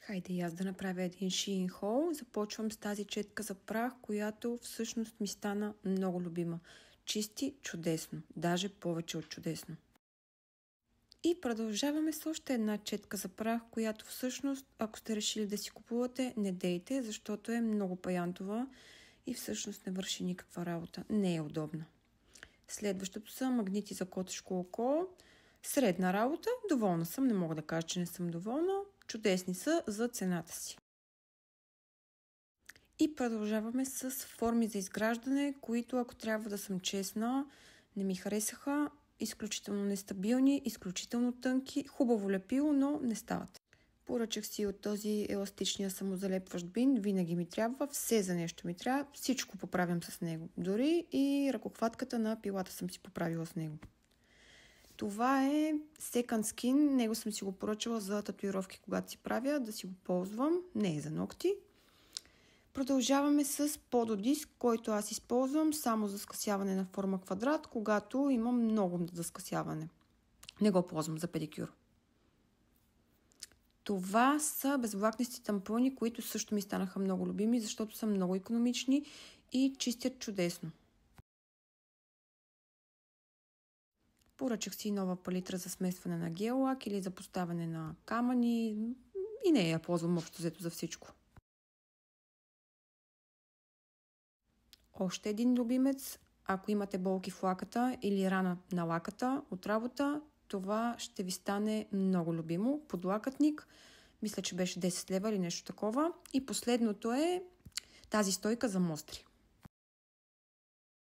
Хайде и аз да направя един Shein haul. Започвам с тази четка за прах, която всъщност ми стана много любима. Чисти чудесно, даже повече от чудесно. И продължаваме с още една четка за прах, която всъщност, ако сте решили да си купувате, не дейте, защото е много паянтова и всъщност не върши никаква работа. Не е удобна. Следващото са магнити за котешко око. Средна работа, доволна съм, не мога да кажа, че не съм доволна. Чудесни са за цената си. И продължаваме с форми за изграждане, които, ако трябва да съм честна, не ми харесаха. Изключително нестабилни, изключително тънки, хубаво лепило, но не стават. Поръчах си от този еластичния самозалепващ бин, винаги ми трябва, все за нещо ми трябва, всичко поправям с него. Дори и ръкохватката на пилата съм си поправила с него. Това е Second Skin, него съм си го поръчала за татуировки, когато си правя, да си го ползвам, не е за ногти. Продължаваме с пододиск, който аз използвам само за скъсяване на форма квадрат, когато имам много за скъсяване. Не го ползвам за педикюр. Това са безвлакнести тампони, които също ми станаха много любими, защото са много икономични и чистят чудесно. Поръчах си нова палитра за смесване на гел лак или за поставяне на камъни и не я ползвам общо взето за всичко. Още един любимец, ако имате болки в лаката или рана на лаката от работа, това ще ви стане много любимо. Подлакътник, мисля, че беше 10 лева или нещо такова. И последното е тази стойка за мостри.